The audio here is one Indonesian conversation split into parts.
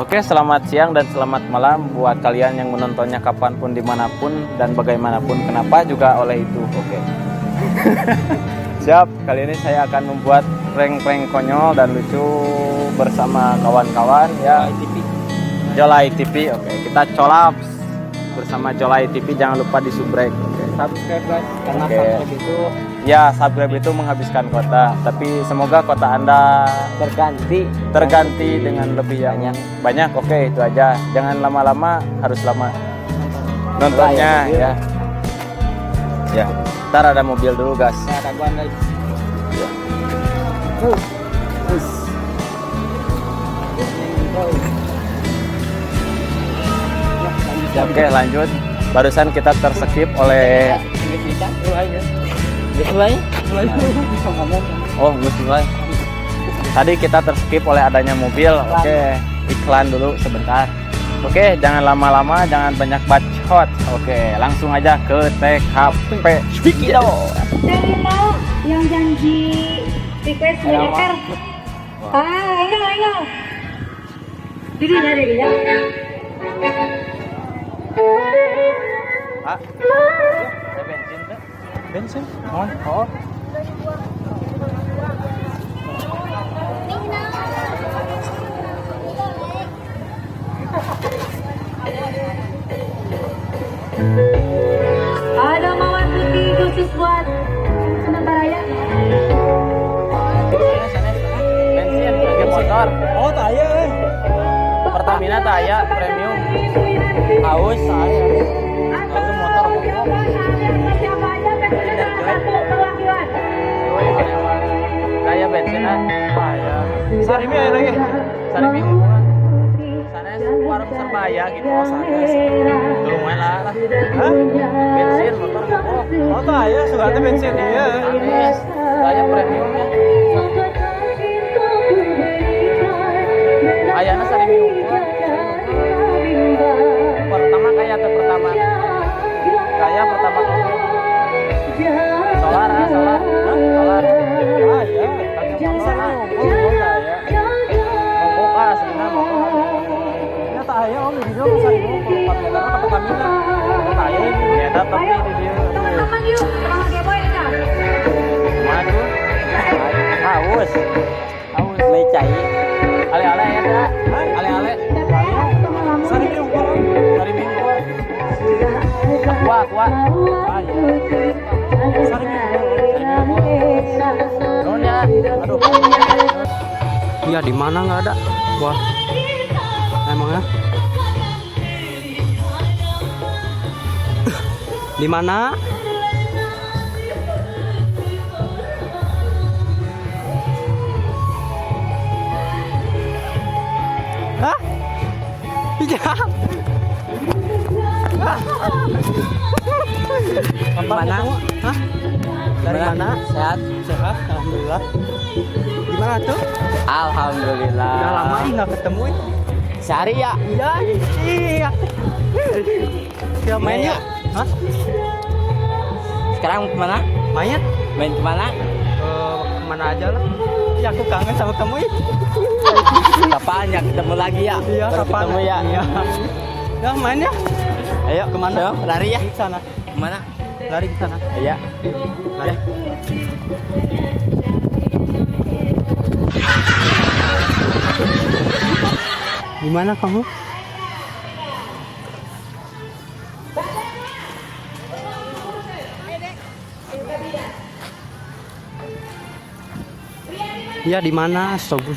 Oke, selamat siang dan selamat malam buat kalian yang menontonnya kapanpun, dimanapun, dan bagaimanapun. Kenapa juga oleh itu. Oke. Siap, kali ini saya akan membuat prank-prank konyol dan lucu bersama kawan-kawan ya. Jolai TV. Oke, kita colap bersama Jolai TV. Jangan lupa di subrek. Oke. Subscribe guys, karena Oke. subscribe itu Ya, subscribe itu menghabiskan kota, tapi semoga kota Anda terganti dengan lebih yang banyak. Oke, itu aja. Jangan lama-lama, harus lama nontonnya ya. Ya, ntar ada mobil dulu, gas. ada gua guys. Ya. Oke, lanjut. Barusan kita terskip oleh Oh, mulai. Tadi kita terskip oleh adanya mobil. Oke, iklan dulu sebentar. Oke, jangan lama-lama, jangan banyak bacot. Oke, langsung aja ke TKP. Cerita yang janji request militer. Ayo. Dirinya. Pak, ada bensin tuh? Bensin? Mohon. Oh. Ada mawar putih khusus buat sementara ya. Bensin, pakai motor. Oh, taya. Pertamina Taya premium. Haus saya. Itu motor. Siapa aja bensin satu perwakilan. Kayak bensinan. Saya. Sarimi aja lagi. Sarimi hubungan. Sana warung Serbaya gitu. Oh, sana. Lumayan lah. Hah? Bensin motor. Oh, taya, sudah ada bensin iya. Anis. Saya premiumnya. Ayana Sarimi hubungan. Pertama kayak atau pertama? Kayak pertama solar. Solar. Ah, iya. Mogok aslinya mogok. Ya taya om di video Sarimi kalau 4 meter apa Pertamina. Oh, taya ini. Ya tapi di dia. Teman-teman yuk, sama Geboy ya. Madu. Haus. Lecai. Ale-ale ya dah. Ale-ale. Sarimi hubungan. Sarimi hubungan. Kuah. Ah, iya. Sarimi hubungan. Non ya. Aduh. Iya, di mana nggak ada? Wah. Emangnya? Di mana? Hah? Iya. Mana? Hah? Dari mana? Sehat. Sehat, alhamdulillah. Gimana tuh? Alhamdulillah. Udah lama nih nggak ketemu. Sehari ya. Iya. Kita main Iya. yuk. Hah? Sekarang mau kemana? Main? Main kemana? Kemana aja lah. Ya aku kangen sama kamu ya. Kapan ya ketemu lagi ya? Iya, Baru kapan? ketemu ya. Iya. Ya main ya. Ayo Kemana? Ayo, lari ya. Di sana. Kemana? Lari ke sana. Iya. Lari. Gimana kamu? Iya, di mana? Astaga.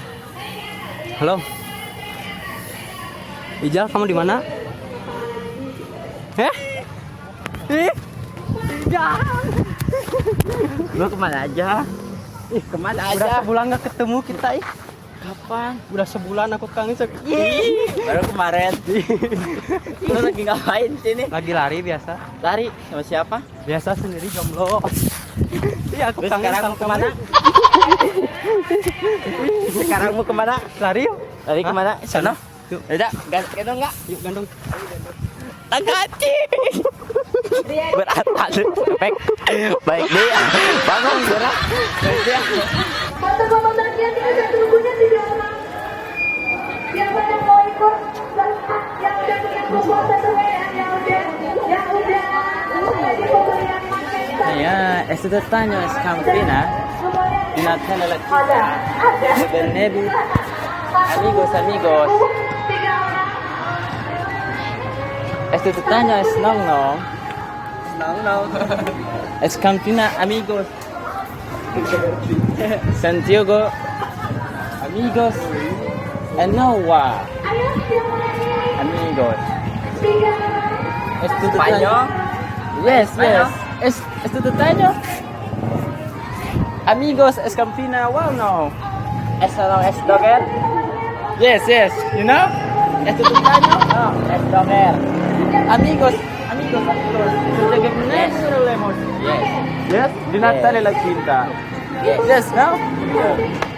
Halo. Ijal, kamu di mana? Lu kemana aja? Kemana Udah aja? sebulan nggak ketemu kita, Kapan? Udah sebulan aku kangen sama. Baru kemarin. Lu lagi ngapain sini? Lagi lari biasa. Lari sama siapa? Biasa sendiri jomblo. Iya, aku Terus kangen sekarang sama mau kemana? kamu. Sekarang mau kemana? Lari yuk. Lari Hah? kemana? Sana. Yuk. Udah, gendong nggak? Yuk gandung. Tagaci. Beratan. Baik dia. Bangun gerak. Baik dia. Foto kelompok latihan tinggal satu bukunya 3 orang. Siapa yang mau ikut? Este año es Campina, di Natale la città, del Nebu. Amigos. Este año es Nong. Es Campina, amigos. Santiago, amigos. And Noah, amigos. Este año. Yes. Este año. Amigos, es Campina. Wow, no. Es Dogger. Yes. You know? Este año. No, es Dogger. Amigos. Yes. Di Natale la cinta. Yes, no?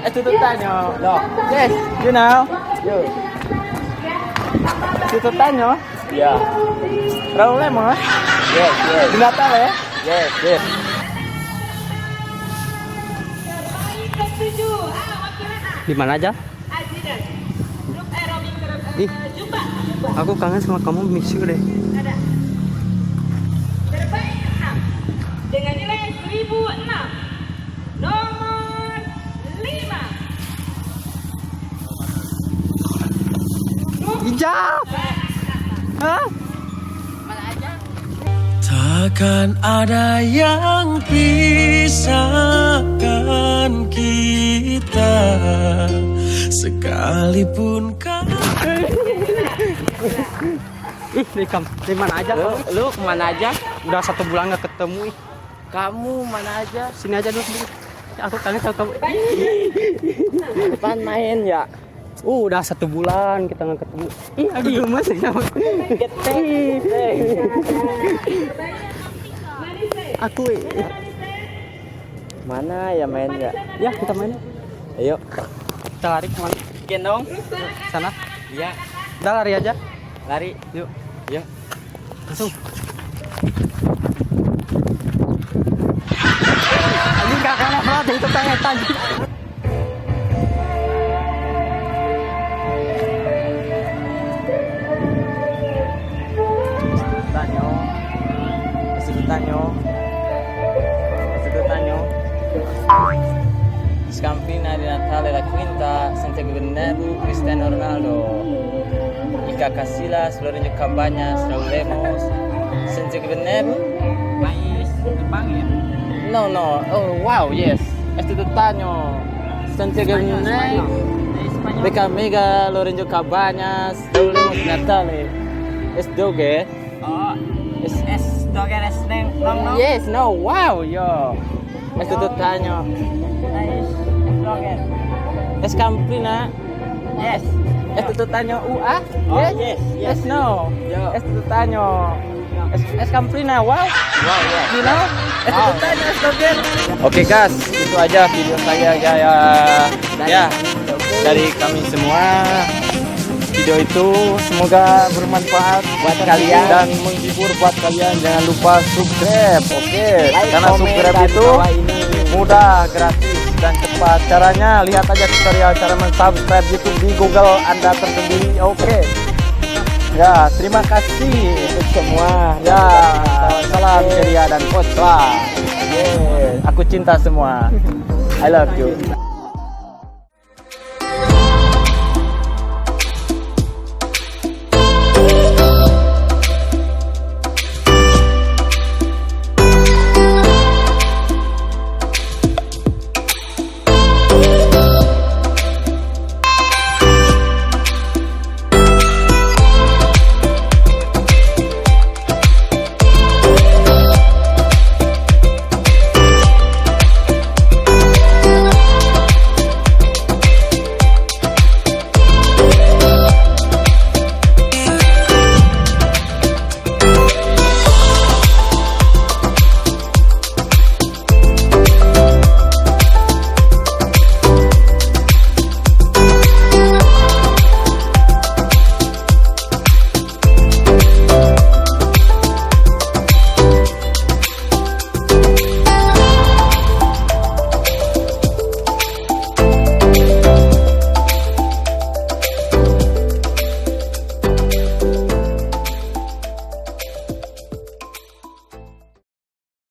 Este año. No. Yes, you know? Este año. Yeah. Raúl Lemos. Yes. Di Natale. Yes. Di mana aja? Ih, aku kangen sama kamu, miss you deh. Terbaik 6 dengan nilai 1006 nomor 5. Ijab. Hah? Takkan ada yang pisahkan kita, sekalipun kau. Ih, di mana aja kamu? Lu kemana aja? Udah 1 bulan nggak ketemu. Ih. Kamu mana aja? Sini aja dulu. Aku kangen sama kamu. Kapan main ya? Udah 1 bulan kita nggak ketemu. Ih, aduh mas. Aku Mana ya main ya? ya kita main. Ayo. Kita lari kemana? Gendong. Sana. Iya. Udah lari aja. Lari. Yuk. Yuk. Langsung. Ini kakaknya Frat itu pengen tadi. Scampina di Natale la quinta, Santiago Bernabéu, Cristiano Ronaldo, Iker Casillas, Lorenzo Cabañas, Raúl Lemos, Santiago Bernabéu. País Jepang ya? No. Oh wow, yes. Este año, Santiago Bernabéu, Beckham Mega, Lorenzo Cabañas, Raúl Lemos, Natale. Es Doge. Oh, es Dogger es Nong. Yes, no, wow, yo. Este año. Dogger. Es Campina. Yes. Este año UA. Oh, yes. No. Yo. Este año. Es Campina, wow. You know? Este año es Dogger. Oke guys, itu aja video saya ya. Dari kami semua. Video itu semoga bermanfaat buat kalian dan menghibur buat kalian. Jangan lupa subscribe, oke? Karena subscribe itu mudah, gratis, dan cepat. Caranya lihat aja tutorial cara mensubscribe YouTube di Google Anda tersendiri, oke? Ya, terima kasih untuk semua. Ya, salam ceria dan koslah. Aku cinta semua. I love you.